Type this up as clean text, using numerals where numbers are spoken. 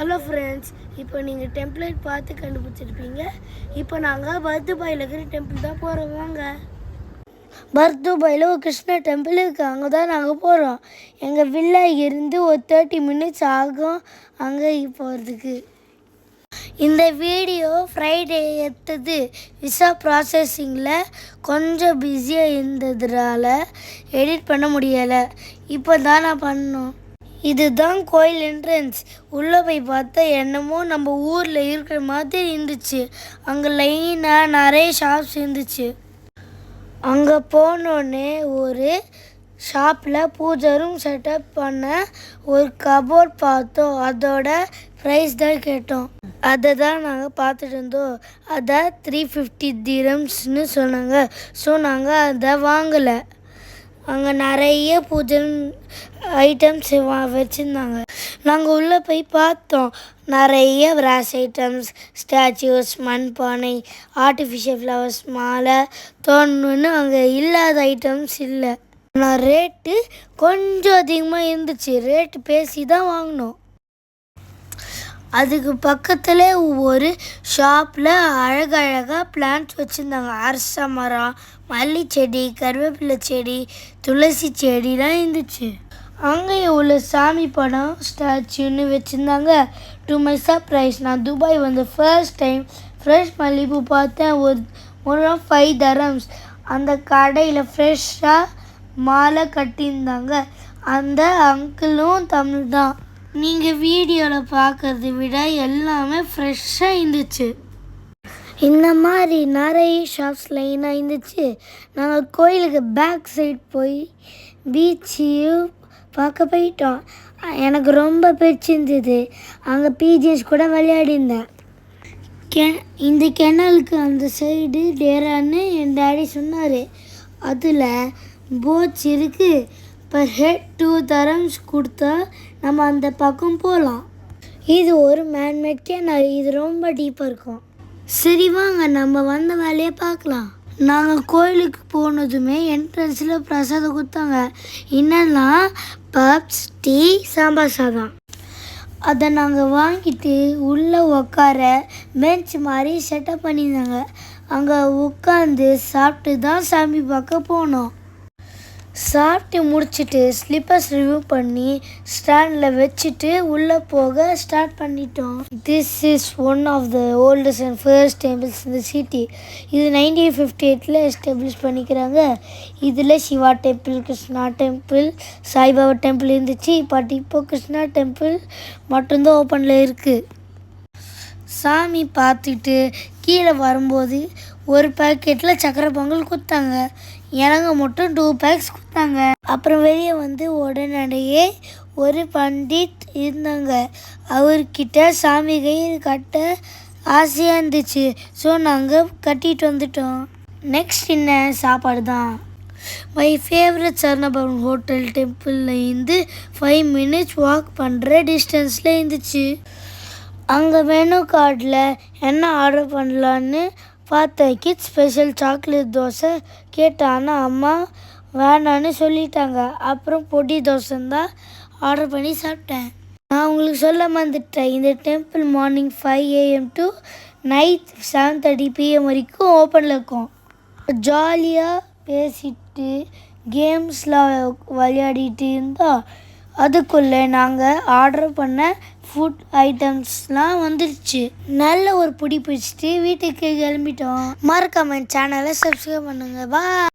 Hello friends, இப்போ நீங்கள் template பார்த்து கண்டுபிடிச்சிருப்பீங்க. இப்போ நாங்கள் பர்துபாயில் இருக்கிற டெம்பிள் தான் போகிறோம். வாங்க. பர்துபாயில் ஒரு கிருஷ்ண டெம்பிள் இருக்குது, அங்கே தான் நாங்கள் போகிறோம். எங்கள் வில்லா இருந்து ஒரு 30 minutes ஆகும் அங்கே போகிறதுக்கு. இந்த வீடியோ ஃப்ரைடே எடுத்தது. விசா ப்ராசஸிங்கில் கொஞ்சம் பிஸியாக இருந்ததுனால எடிட் பண்ண முடியலை. இப்போ தான் நான் பண்ணோம். இதுதான் கோயில் என்ட்ரன்ஸ். உள்ளே போய் பார்த்தா என்னமோ நம்ம ஊரில் இருக்கிற மாதிரி இருந்துச்சு. அங்கே லைனாக நிறைய ஷாப்ஸ் இருந்துச்சு. அங்கே போனோடனே ஒரு ஷாப்பில் பூஜை ரூம் செட்டப் பண்ண ஒரு கபோர்ட் பார்த்தோம். அதோட ப்ரைஸ் தான் கேட்டோம். அதை தான் நாங்கள் பார்த்துட்டு இருந்தோம். அதை 350 dirhamsன்னு சொன்னாங்க. ஸோ நாங்கள் அதை வாங்கலை. அங்கே நிறைய பூஜை ஐட்டம்ஸ் வச்சுருந்தாங்க. நாங்கள் உள்ளே போய் பார்த்தோம். நிறைய பிராஸ் ஐட்டம்ஸ், ஸ்டாச்சுஸ், மண்பானை, ஆர்டிஃபிஷியல் ஃப்ளவர்ஸ், மாலை, தோணுன்னு அங்கே இல்லாத ஐட்டம்ஸ் இல்லை. ஆனால் ரேட்டு கொஞ்சம் அதிகமாக இருந்துச்சு. ரேட்டு பேசி தான் வாங்கினோம். அதுக்கு பக்கத்தில் ஒரு ஷாப்பில் அழகழகாக பிளான்ட்ஸ் வச்சுருந்தாங்க. அரச மரம், மல்லி செடி, கருவேப்பிலை செடி, துளசி செடிலாம் இருந்துச்சு. அங்கேயே உள்ள சாமி படம் ஸ்டாச்சுன்னு வச்சுருந்தாங்க. டு மை சர்ப்ரைஸ், நான் துபாய் வந்து ஃபர்ஸ்ட் டைம் ஃப்ரெஷ் மல்லிகைப்பூ பார்த்தேன். ஒரு 5 dirhams. அந்த கடையில் ஃப்ரெஷ்ஷாக மாலை கட்டியிருந்தாங்க. அந்த அங்கிளும் தமிழ் தான். நீங்கள் வீடியோவில் பார்க்குறத விட எல்லாமே ஃப்ரெஷ்ஷாக இருந்துச்சு. இந்த மாதிரி நிறைய ஷாப்ஸ் லைனாக இருந்துச்சு. நாங்கள் கோயிலுக்கு பேக் சைட் போய் பீச்சையும் பார்க்க போயிட்டோம். எனக்கு ரொம்ப பிடிச்சிருந்தது. அங்கே பிஜிஎஸ் கூட விளையாடிருந்தேன். இந்த கெனலுக்கு அந்த சைடு டேரான்னு என் டேடி சொன்னார். அதில் போட்ஸ் இருக்குது. பர் ஹெட் 2 dirhams கொடுத்தா நம்ம அந்த பக்கம் போகலாம். இது ஒரு மேன்மேட் கேனல். இது ரொம்ப டீப்பாக இருக்கும். சரி வாங்க, நம்ம வந்த வேலையை பார்க்கலாம். நாங்கள் கோயிலுக்கு போனதுமே என்ட்ரன்ஸில் பிரசாதம் கொடுத்தாங்க. என்னன்னா பப்ஸ், டீ, சாம்பார் சாதம். அதை நாங்கள் வாங்கிட்டு உள்ளே உட்கார பெஞ்ச் மாதிரி செட்டப் பண்ணியிருந்தாங்க. அங்கே உட்காந்து சாப்பிட்டு தான் சாமி பார்க்க போனோம். சாப்பிட்டு முடிச்சுட்டு ஸ்லிப்பர்ஸ் ரிமூவ் பண்ணி ஸ்டாண்டில் வச்சுட்டு உள்ளே போக ஸ்டார்ட் பண்ணிட்டோம். This is one of the oldest and first temples in the city. இது 1958 எஸ்டாப்ளிஷ் பண்ணிக்கிறாங்க. இதில் Shiva temple, Krishna temple, Saibaba temple இருந்துச்சு. பட் இப்போ கிருஷ்ணா டெம்பிள் மட்டும்தான் ஓப்பனில் இருக்குது. சாமி பார்த்துட்டு கீழே வரும்போது ஒரு பேக்கெட்டில் சக்கரை பொங்கல் கொடுத்தாங்க. எனக்கு மட்டும் 2 packs கொடுத்தாங்க. அப்புறம் வெளியே வந்து உடனடியே ஒரு பண்டிட் இருந்தாங்க. அவர்கிட்ட சாமி கயிறு கட்ட ஆசையாக இருந்துச்சு. ஸோ நாங்கள் கட்டிட்டு வந்துட்டோம். நெக்ஸ்ட் என்ன சாப்பாடு தான். மை ஃபேவரட் சரணபவன் ஹோட்டல் டெம்பிளில் இருந்து 5 minutes வாக் பண்ணுற டிஸ்டன்ஸில் இருந்துச்சு. அங்கே மெனு கார்டில் என்ன ஆர்டர் பண்ணலான்னு பார்த்தேன். கிட்ஸ் ஸ்பெஷல் சாக்லேட் தோசை கேட்டேன். ஆனால் அம்மா வேணான்னு சொல்லிட்டாங்க. அப்புறம் பொடி தோசை தான் ஆர்டர் பண்ணி சாப்பிட்டேன். நான் உங்களுக்கு சொல்ல மறந்துட்டேன், இந்த temple morning 5 AM to night 7:30 PM வரைக்கும் ஓப்பனில் இருக்கும். ஜாலியாக பேசிட்டு கேம்ஸ்லாம் விளையாடிட்டு இருந்தால் அதுக்குள்ளே நாங்கள் ஆர்டர் பண்ண ஃபுட் ஐட்டம்ஸ்லாம் வந்துடுச்சு. நல்ல ஒரு பிடிச்சிட்டு வீட்டுக்கு கிளம்பிட்டோம். மறக்காம சேனலை சப்ஸ்கிரைப் பண்ணுங்கள். பாய்.